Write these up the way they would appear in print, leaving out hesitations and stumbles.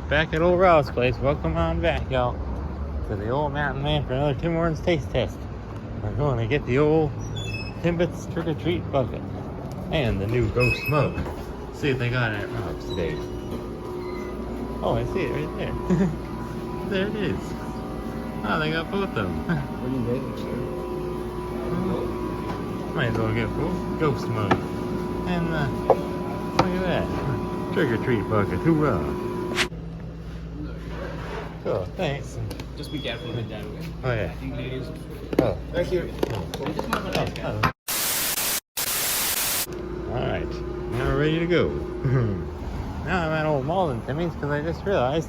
Alright, back at old Rob's place. Welcome on back, y'all, to the old Mountain Man for another Tim Hortons taste test. We're going to get the old Timbits trick-or-treat bucket and the new ghost mug. See if they got it at Rob's today. Oh, I see it right there. There it is. Oh, they got both of them. What are you waiting for? Might as well get both ghost mug. And look at that. Trick-or-treat bucket. Hoorah. Cool, thanks. Just be careful with that, okay? Oh, yeah. You ladies. Oh, Thank you. Alright, now we're ready to go. Now I'm at old Malden Timmy's because I just realized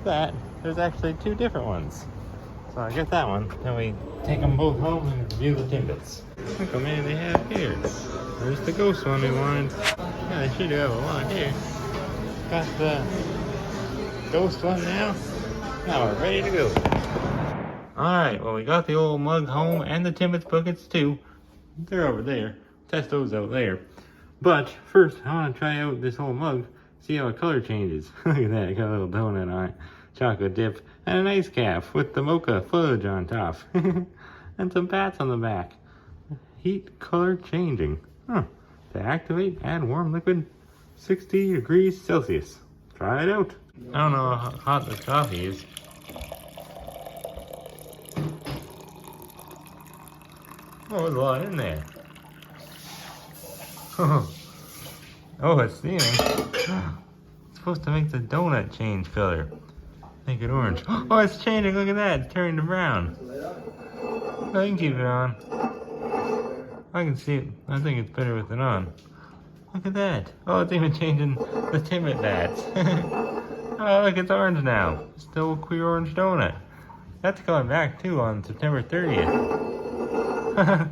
that there's actually two different ones. So I get that one, then we take them both home and review the Timbits. Look how many they have here. There's the ghost one we wanted. Yeah, they should have a lot here. Got the ghost one now. Now we're ready to go. Alright, well we got the old mug home and the Timbits buckets too. They're over there. Test those out there. But first, I want to try out this whole mug, see how the color changes. Look at that, got a little donut on it, chocolate dip, and an ice cap with the mocha fudge on top. And some bats on the back. Heat color changing. Huh. To activate, add warm liquid, 60 degrees Celsius. Try it out. I don't know how hot the coffee is. Oh, there's a lot in there. Oh, it's steaming. It's supposed to make the donut change color. Make it orange. Oh, it's changing. Look at that. It's turning to brown. Oh, you can keep it on. I can see it. I think it's better with it on. Look at that. Oh, it's even changing the Timbit bats. Oh, look, it's orange now. It's still a queer orange donut. That's coming back too on September 30th.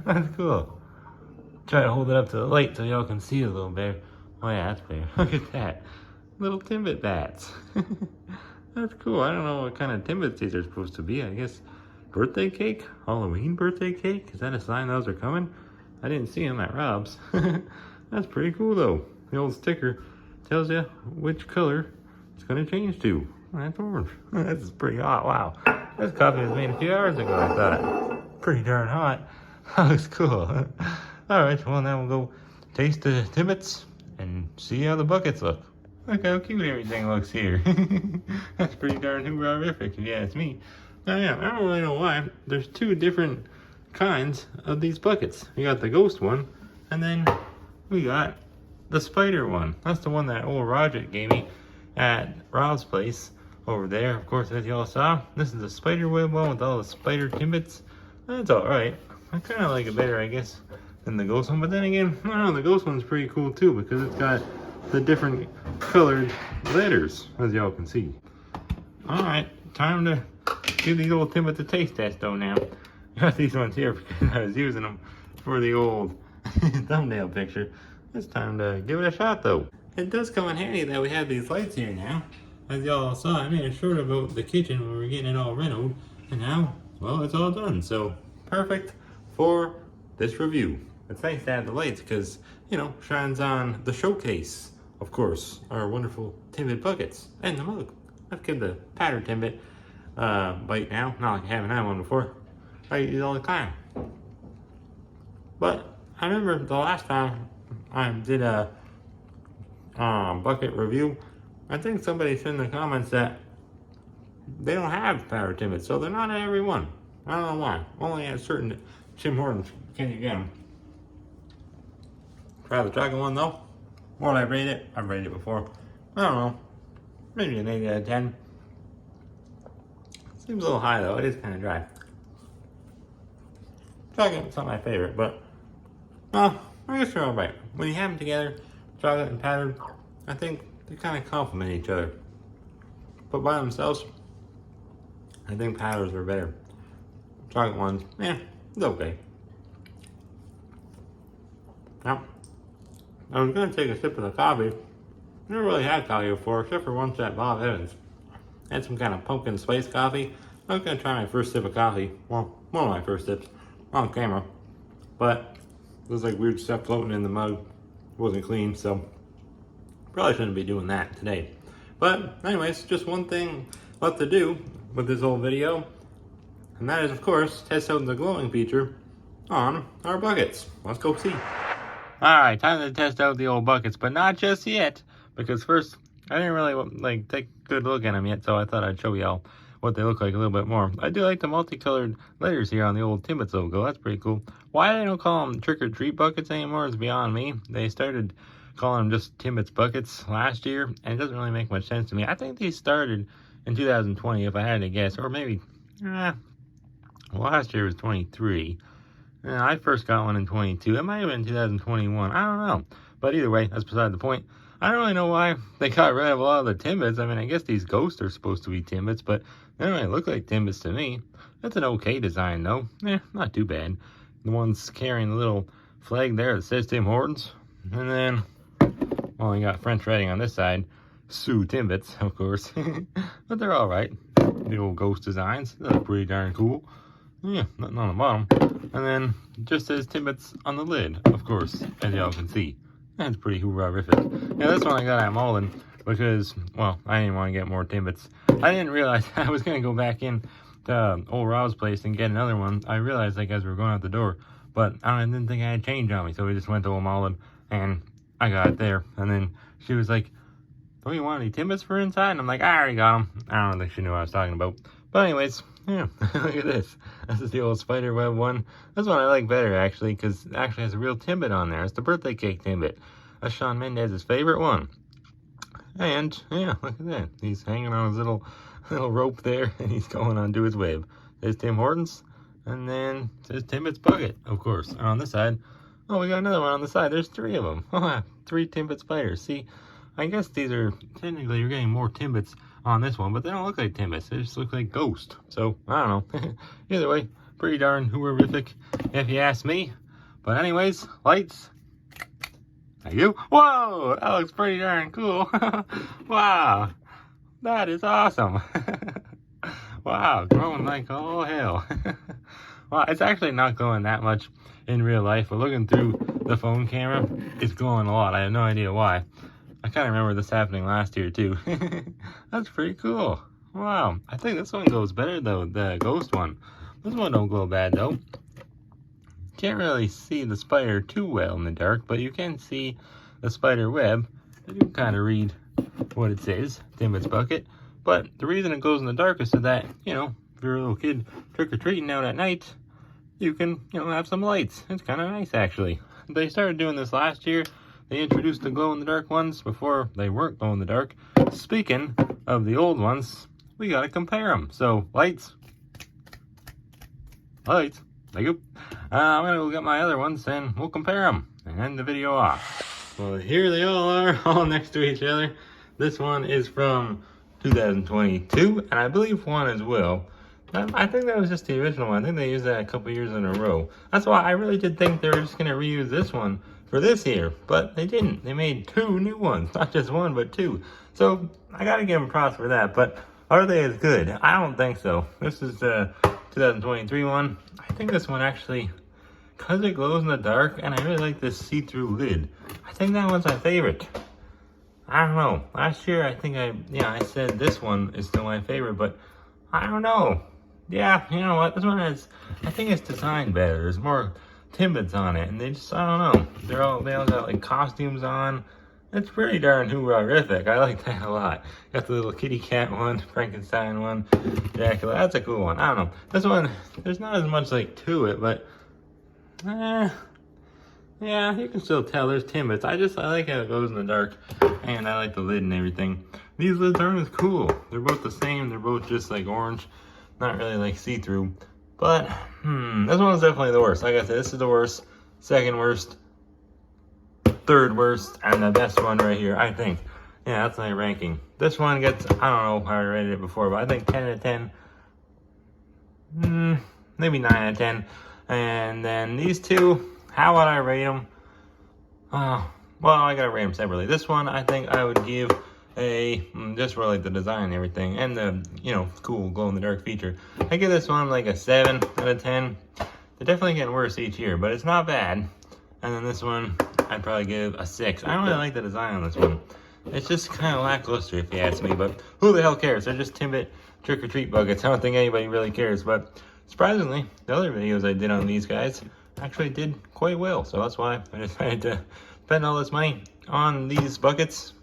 That's cool. Try to hold it up to the light so y'all can see it a little better. Oh yeah, that's better. Look at that. Little Timbit bats. That's cool. I don't know what kind of Timbits these are supposed to be. I guess birthday cake? Halloween birthday cake? Is that a sign those are coming? I didn't see them at Rob's. That's pretty cool though. The old sticker tells you which color it's going to change to. That's orange. That's pretty hot. Wow. This coffee was made a few hours ago, I thought. Pretty darn hot. That looks cool. Alright, well now we'll go taste the Timbits and see how the buckets look. Look how cute everything looks here. That's pretty darn hoorah-rific, if you ask me. Now yeah, I don't really know why. There's two different kinds of these buckets. We got the ghost one, and then we got the spider one. That's the one that old Roger gave me at Rob's place over there. Of course, as y'all saw, this is the spider web one with all the spider Timbits. That's alright. I kind of like it better, I guess, than the ghost one. But then again, I don't know, the ghost one's pretty cool too because it's got the different colored letters, as y'all can see. Alright, time to give these old Timbits a taste test though now. I got these ones here because I was using them for the old thumbnail picture. It's time to give it a shot though. It does come in handy that we have these lights here now. As y'all saw, I made a short about the kitchen when we were getting it all renoed. And now, well, it's all done. So, perfect for this review. It's nice to have the lights because, you know, shines on the showcase, of course, our wonderful Timbit buckets and the mug. Let's give the pattern Timbit bite now. Not like I haven't had one before. I use it all the time. But I remember the last time I did a bucket review, I think somebody said in the comments that they don't have power Timbits, so they're not at every one. I don't know why. Only at certain Tim Hortons can you get them. Try the dragon one though. What would I rate it? I've rated it before. I don't know. Maybe an 8 out of 10. Seems a little high though. It is kind of dry. Chocolate's not my favorite, but I guess they're alright. When you have them together, chocolate and powdered, I think they kind of complement each other. But by themselves, I think powders are better. Chocolate ones, it's okay. Now, I was gonna take a sip of the coffee. Never really had coffee before, except for once at Bob Evans. Had some kind of pumpkin spice coffee. I was gonna try my first sip of coffee. Well, one of my first sips on camera. But there's like weird stuff floating in the mug. It wasn't clean, so probably shouldn't be doing that today. But anyways, just one thing left to do with this whole video, and that is, of course, test out the glowing feature on our buckets. Let's go see. Alright, time to test out the old buckets, but not just yet, because first, I didn't really take a good look at them yet, so I thought I'd show y'all what they look like a little bit more. I do like the multicolored letters here on the old Timbits logo. That's pretty cool. Why they don't call them trick-or-treat buckets anymore is beyond me. They started calling them just Timbits Buckets last year, and it doesn't really make much sense to me. I think these started in 2020, if I had to guess, or maybe, last year was 23. I first got one in 22. It might have been 2021. I don't know. But either way, that's beside the point. I don't really know why they got rid of a lot of the Timbits. I mean, I guess these ghosts are supposed to be Timbits, but they don't really look like Timbits to me. That's an okay design, though. Not too bad. The one's carrying the little flag there that says Tim Hortons. And then, well, you got French writing on this side. Sue Timbits, of course. But they're alright. The old ghost designs. They look pretty darn cool. Yeah, nothing on the bottom. And then, just says Timbits on the lid, of course, as y'all can see. That's pretty hoorah-rific. Yeah, this one I got at Mullen because, well, I didn't want to get more Timbits. I didn't realize I was going to go back in to old Rob's place and get another one. I realized, like, as we were going out the door, but I didn't think I had change on me, so we just went to old Mullen, and I got it there. And then she was like, don't you want any Timbits for inside? And I'm like, I already got them. I don't think she knew what I was talking about. But anyways, yeah, look at this. This is the old spider web one. This one I like better, actually, because it actually has a real Timbit on there. It's the birthday cake Timbit. That's Shawn Mendez's favorite one. And, yeah, look at that. He's hanging on his little rope there, and he's going onto his web. There's Tim Hortons, and then there's Timbits Bucket, of course. And on this side, oh, we got another one on the side. There's 3 of them. 3 Timbit spiders. See, I guess these are, technically, you're getting more Timbits on this one, but they don't look like Timbits. They just look like ghosts. So, I don't know. Either way, pretty darn horrific, if you ask me. But anyways, lights. Thank you. Whoa, that looks pretty darn cool. Wow, that is awesome. Wow, glowing like all hell. Well, it's actually not glowing that much in real life, but looking through the phone camera, it's glowing a lot. I have no idea why. I kind of remember this happening last year, too. That's pretty cool. Wow. I think this one goes better, though, the ghost one. This one don't glow bad, though. Can't really see the spider too well in the dark, but you can see the spider web. You can kind of read what it says, Timbits Bucket. But the reason it glows in the dark is so that, you know, if you're a little kid trick-or-treating out at night, you can, you know, have some lights. It's kind of nice, actually. They started doing this last year. They introduced the glow-in-the-dark ones before they weren't glow-in-the-dark. Speaking of the old ones, we gotta compare them. So, lights. Thank you. I'm gonna go get my other ones and we'll compare them and end the video off. Well, here they all are, all next to each other. This one is from 2022, and I believe one as well. I think that was just the original one. I think they used that a couple years in a row. That's why I really did think they were just gonna reuse this one for this year, but they didn't. They made 2 new ones, not just 1, but 2. So I gotta give them props for that, but are they as good? I don't think so. This is the 2023 one. I think this one actually, because it glows in the dark, and I really like this see-through lid, I think that one's my favorite. I don't know. Last year, I think I said this one is still my favorite, but I don't know. Yeah, you know what? This one has, I think it's designed better. There's more Timbits on it, and they just, I don't know. They all got like costumes on. It's pretty darn horrific. I like that a lot. Got the little kitty cat one, Frankenstein one, Dracula. That's a cool one. I don't know. This one, there's not as much like to it, but yeah, you can still tell there's Timbits. I like how it goes in the dark, and I like the lid and everything. These lids aren't as cool. They're both the same. They're both just like orange, not really like see-through. But this one's definitely the worst. Like I said, this is the worst, second worst, third worst, and the best one right here, I think. Yeah, that's my ranking. This one gets, I don't know how I rated it before, but I think 10 out of 10. Maybe 9 out of 10. And then these two, how would I rate them? Well, I gotta rate them separately. This one, I think I would give a, just for like the design and everything, and the, you know, cool glow-in-the-dark feature. I give this one like a 7 out of 10. They're definitely getting worse each year, but it's not bad. And then this one, I'd probably give a 6. I don't really like the design on this one. It's just kind of lackluster if you ask me, but who the hell cares? They're just Timbit trick-or-treat buckets. I don't think anybody really cares, but surprisingly, the other videos I did on these guys actually did quite well, so that's why I decided to spend all this money on these buckets.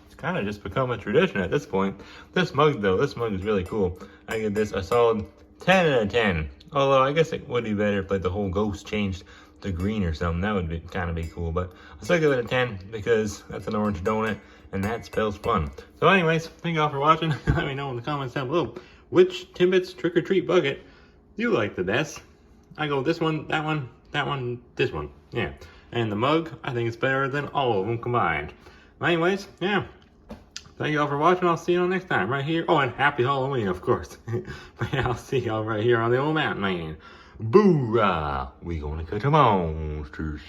It's kind of just become a tradition at this point. This mug though, this mug is really cool. I give this a solid 10 out of 10. Although I guess it would be better if like the whole ghost changed to green or something. That would be kind of be cool, but I'll still give it a 10 because that's an orange donut and that spells fun. So anyways, thank you all for watching. Let me know in the comments down below which Timbits trick-or-treat bucket you like the best. I go this one, that one, that one, this one. Yeah. And the mug, I think it's better than all of them combined. Anyways, yeah. Thank you all for watching. I'll see you all next time right here. Oh, and happy Halloween, of course. But yeah, I'll see y'all right here on the old mountain, man. Boo-rah! We gonna catch a monsters.